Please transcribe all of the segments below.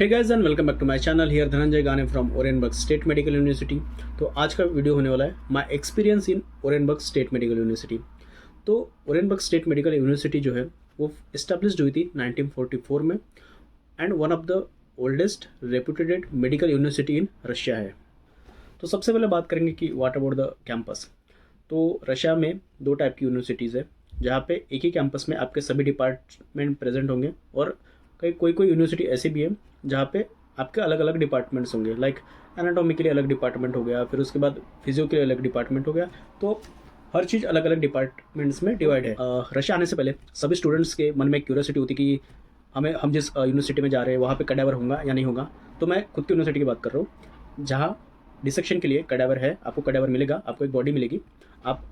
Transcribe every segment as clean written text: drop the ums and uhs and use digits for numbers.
Hey guys and welcome back to my channel. Here Dhananjay Gane from Orenburg State Medical University. तो आज का video होने वाला है my experience in Orenburg State Medical University. तो Orenburg State Medical University जो है वो इस्टेब्लिश्ड हुई थी 1944 में and one of the oldest reputed medical university in Russia है। तो सबसे पहले बात करेंगे कि व्हाट अबाउट द कैंपस। तो रशिया में दो टाइप की यूनिवर्सिटीज़ है जहाँ पे एक ही कैंपस में आपके सभी डिपार्टमेंट प्रेजेंट होंगे और कोई कोई यूनिवर्सिटी ऐसी भी है जहाँ पे आपके अलग अलग डिपार्टमेंट्स होंगे। लाइक एनाटॉमी के लिए अलग डिपार्टमेंट हो गया, फिर उसके बाद फिजियो के लिए अलग डिपार्टमेंट हो गया। तो हर चीज़ अलग अलग डिपार्टमेंट्स में डिवाइड है। रशिया आने से पहले सभी स्टूडेंट्स के मन में एक क्यूरियोसिटी होती कि हम जिस यूनिवर्सिटी में जा रहे हैं वहाँ पे कैडावर होगा या नहीं होगा। तो मैं खुद की यूनिवर्सिटी की बात कर रहा हूँ जहाँ डिसेक्शन के लिए कैडावर है। आपको कैडावर मिलेगा, आपको एक बॉडी मिलेगी। आप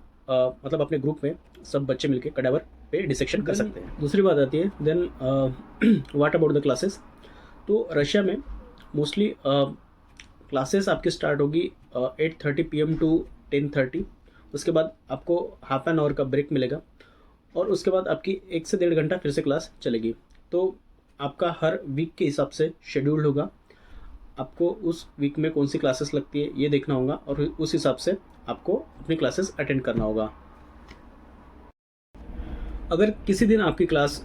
मतलब अपने ग्रुप में सब बच्चे मिलके कैडावर पे डिसेक्शन कर सकते हैं। दूसरी बात आती है then what about the classes. तो रशिया में मोस्टली क्लासेस आपकी स्टार्ट होगी 8:30 PM टू 10:30। उसके बाद आपको हाफ एन आवर का ब्रेक मिलेगा और उसके बाद आपकी 1 से 1.5 घंटा फिर से क्लास चलेगी। तो आपका हर वीक के हिसाब से शेड्यूल्ड होगा। आपको उस वीक में कौन सी क्लासेस लगती है ये देखना होगा और उस हिसाब से आपको अपनी क्लासेस अटेंड करना होगा। अगर किसी दिन आपकी क्लास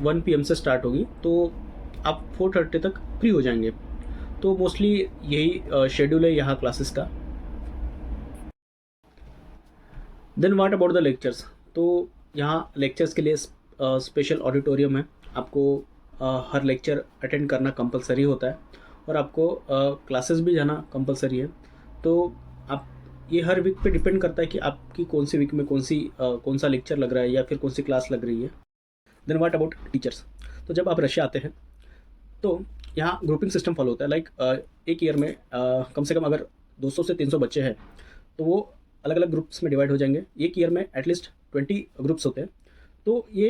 1 PM से स्टार्ट होगी तो आप 4:30 तक फ्री हो जाएंगे। तो मोस्टली यही शेड्यूल है यहाँ क्लासेस का। Then what about the lectures. तो यहाँ लेक्चर्स के लिए स्पेशल ऑडिटोरियम है। आपको हर लेक्चर अटेंड करना कंपलसरी होता है और आपको क्लासेस भी जाना कंपलसरी है। तो आप ये हर वीक पे डिपेंड करता है कि आपकी कौन सी वीक में कौन सा लेक्चर लग रहा है या फिर कौन सी क्लास लग रही है। Then what about teachers. तो जब आप रशिया आते हैं तो यहाँ ग्रुपिंग सिस्टम फॉलो होता है। लाइक एक ईयर में कम से कम अगर 200 से 300 बच्चे हैं तो वो अलग अलग ग्रुप्स में डिवाइड हो जाएंगे। एक ईयर में एटलीस्ट 20 ग्रुप्स होते हैं। तो ये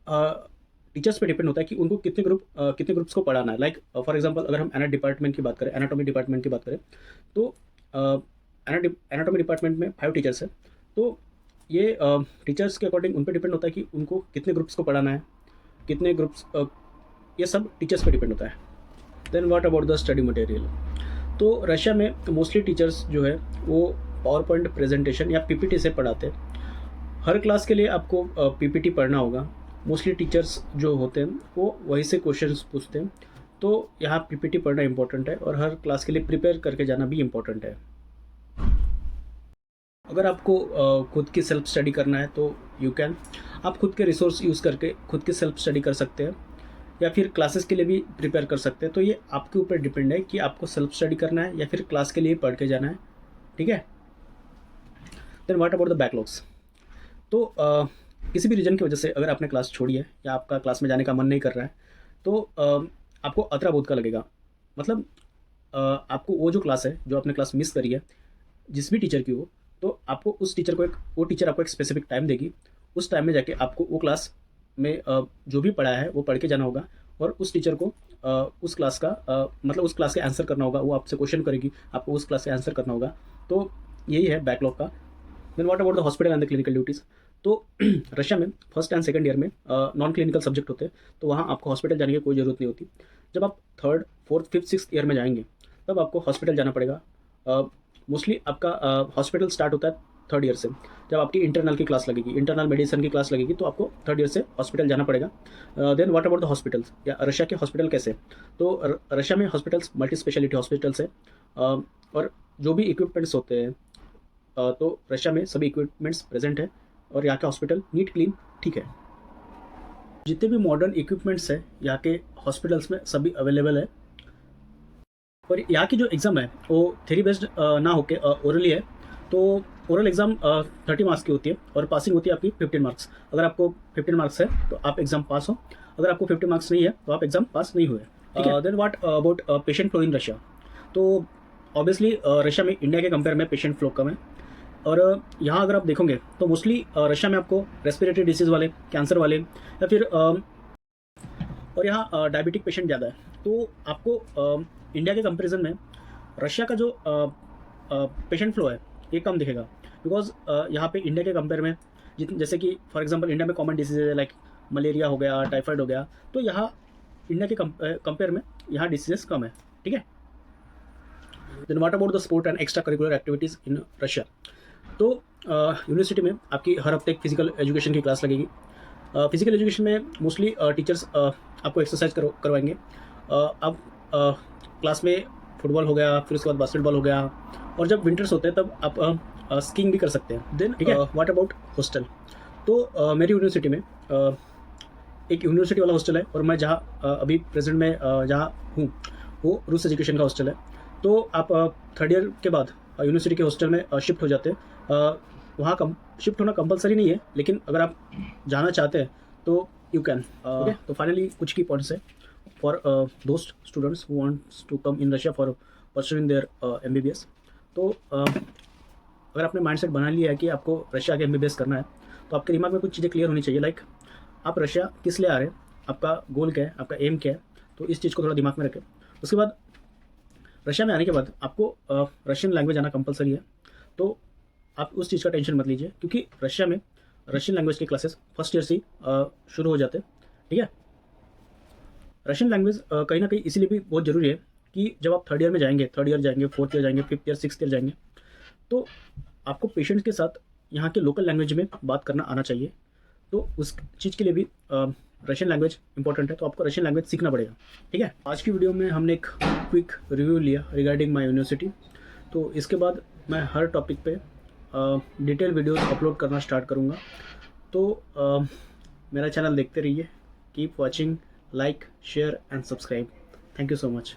टीचर्स पे डिपेंड होता है कि उनको कितने ग्रुप्स को पढ़ाना है। लाइक फॉर एग्जांपल अगर हम एनाटॉमी डिपार्टमेंट की बात करें तो एनाटॉमी डिपार्टमेंट में 5 टीचर्स हैं। तो ये टीचर्स के अकॉर्डिंग उन पर डिपेंड होता है कि उनको कितने ग्रुप्स को पढ़ाना है, कितने ग्रुप्स ये सब टीचर्स पे डिपेंड होता है। Then what about the study material. तो रशिया में मोस्टली टीचर्स जो है वो पावर पॉइंट प्रेजेंटेशन या PPT से पढ़ाते हैं। हर क्लास के लिए आपको PPT पढ़ना होगा। मोस्टली टीचर्स जो होते हैं वो वहीं से क्वेश्चंस पूछते हैं। तो यहाँ PPT पढ़ना इंपॉर्टेंट है और हर क्लास के लिए प्रिपेयर करके जाना भी इम्पोर्टेंट है। अगर आपको खुद की सेल्फ स्टडी करना है तो यू कैन। आप खुद के रिसोर्स यूज़ करके खुद की सेल्फ स्टडी कर सकते हैं या फिर क्लासेस के लिए भी प्रिपेयर कर सकते हैं। तो ये आपके ऊपर डिपेंड है कि आपको सेल्फ स्टडी करना है या फिर क्लास के लिए पढ़ के जाना है। ठीक है। Then what about the backlogs. तो किसी भी रीजन की वजह से अगर आपने क्लास छोड़ी है या आपका क्लास में जाने का मन नहीं कर रहा है तो आपको अतरा बोध का लगेगा। मतलब आपको वो जो क्लास है जो आपने क्लास मिस करी है जिस भी टीचर की हो, तो आपको वो टीचर आपको एक स्पेसिफिक टाइम देगी। उस टाइम में जाके आपको वो क्लास में जो भी पढ़ाया है वो पढ़ के जाना होगा और उस टीचर को उस क्लास के आंसर करना होगा। वो आपसे क्वेश्चन करेगी, आपको उस क्लास के आंसर करना होगा। तो यही है बैकलॉग का। Then what about the hospital and the clinical duties. तो रशिया में फर्स्ट एंड सेकंड ईयर में नॉन क्लिनिकल सब्जेक्ट होते हैं। तो वहाँ आपको हॉस्पिटल जाने की कोई ज़रूरत नहीं होती। जब आप 3rd, 4th, 5th, 6th year में जाएंगे तब आपको हॉस्पिटल जाना पड़ेगा। मोस्टली आपका हॉस्पिटल स्टार्ट होता है 3rd ईयर से। जब आपकी इंटरनल की क्लास लगेगी, इंटरनल मेडिसिन की क्लास लगेगी तो आपको 3rd ईयर से हॉस्पिटल जाना पड़ेगा। Then what about the hospitals या रशिया के हॉस्पिटल कैसे। तो रशिया में हॉस्पिटल्स मल्टी स्पेशलिटी हॉस्पिटल्स है और जो भी इक्विपमेंट्स होते हैं तो रशिया में सभी इक्विपमेंट्स प्रेजेंट है और यहाँ के हॉस्पिटल नीट क्लीन ठीक है। जितने भी मॉडर्न इक्विपमेंट्स है यहाँ के हॉस्पिटल्स में सभी अवेलेबल है। और यहाँ की जो एग्ज़ाम है वो थ्योरी बेस्ड ना होके ओरली है। तो ओरल एग्ज़ाम 30 मार्क्स की होती है और पासिंग होती है आपकी 15 मार्क्स। अगर आपको 15 मार्क्स है तो आप एग्ज़ाम पास हो, अगर आपको 50 मार्क्स नहीं है तो आप एग्ज़ाम पास नहीं हुए। ठीक है। Then what about patient flow in Russia. तो ऑब्वियसली रशिया में इंडिया के कंपेयर में पेशेंट फ्लो कम है और यहाँ अगर आप देखोगे तो मोस्टली रशिया में आपको रेस्पिरेटरी डिसीज़ वाले, कैंसर वाले या फिर और यहाँ डायबिटिक पेशेंट ज़्यादा है। तो आपको इंडिया के कंपेरिजन में रशिया का जो पेशेंट फ्लो है ये कम दिखेगा। बिकॉज यहाँ पे इंडिया के कंपेयर में जैसे कि फॉर एग्जांपल इंडिया में कॉमन डिसीज़ है लाइक मलेरिया हो गया, टाइफाइड हो गया। तो यहाँ इंडिया के कंपेयर में यहाँ डिसीजेस कम है, ठीक है। Then what about the sport and extra curricular activities in Russia. तो यूनिवर्सिटी में आपकी हर हफ्ते एक फिजिकल एजुकेशन की क्लास लगेगी। फिजिकल एजुकेशन में मोस्टली टीचर्स आपको एक्सरसाइज करवाएंगे। अब क्लास में फुटबॉल हो गया, फिर उसके बाद बास्केटबॉल हो गया, और जब विंटर्स होते हैं तब आप स्कीइंग भी कर सकते हैं। देन ठीक है, व्हाट अबाउट हॉस्टल। तो मेरी यूनिवर्सिटी में एक यूनिवर्सिटी वाला हॉस्टल है, और मैं जहाँ अभी प्रेजेंट में जहाँ हूँ वो रूस एजुकेशन का हॉस्टल है। तो आप थर्ड ईयर के बाद यूनिवर्सिटी के हॉस्टल में शिफ्ट हो जाते हैं। वहाँ शिफ्ट होना कंपलसरी नहीं है, लेकिन अगर आप जाना चाहते हैं तो यू कैन। ओके, तो फाइनली कुछ की पॉइंट्स है फॉर दोस्त students who wants to come in Russia for pursuing their MBBS। तो अगर आपने माइंडसेट बना लिया है कि आपको रशिया के MBBS करना है, तो आपके दिमाग में कुछ चीज़ें क्लियर होनी चाहिए, लाइक आप रशिया किस लिए आ रहे हैं, आपका गोल क्या है, आपका एम क्या है। तो इस चीज़ को थोड़ा दिमाग में रखें। उसके बाद रशिया में आने के बाद आपको रशियन लैंग्वेज आना कंपलसरी है, तो आप उस चीज़ का टेंशन मत लीजिए, क्योंकि रशिया में रशियन लैंग्वेज के क्लासेस फर्स्ट ईयर से ही शुरू हो जाते हैं, ठीक है। रशियन लैंग्वेज कहीं ना कहीं इसीलिए भी बहुत ज़रूरी है कि जब आप थर्ड ईयर में जाएंगे, थर्ड ईयर जाएंगे, फोर्थ ईयर जाएंगे, फिफ्थ ईयर, सिक्स्थ ईयर जाएंगे, तो आपको पेशेंट्स के साथ यहाँ के लोकल लैंग्वेज में बात करना आना चाहिए। तो उस चीज़ के लिए भी रशियन लैंग्वेज इंपॉर्टेंट है, तो आपको रशियन लैंग्वेज सीखना पड़ेगा, ठीक है। आज की वीडियो में हमने एक क्विक रिव्यू लिया रिगार्डिंग माई यूनिवर्सिटी। तो इसके बाद मैं हर टॉपिक पे डिटेल वीडियोस अपलोड करना स्टार्ट करूँगा। तो मेरा चैनल देखते रहिए। Keep watching, like, share and subscribe. Thank you so much.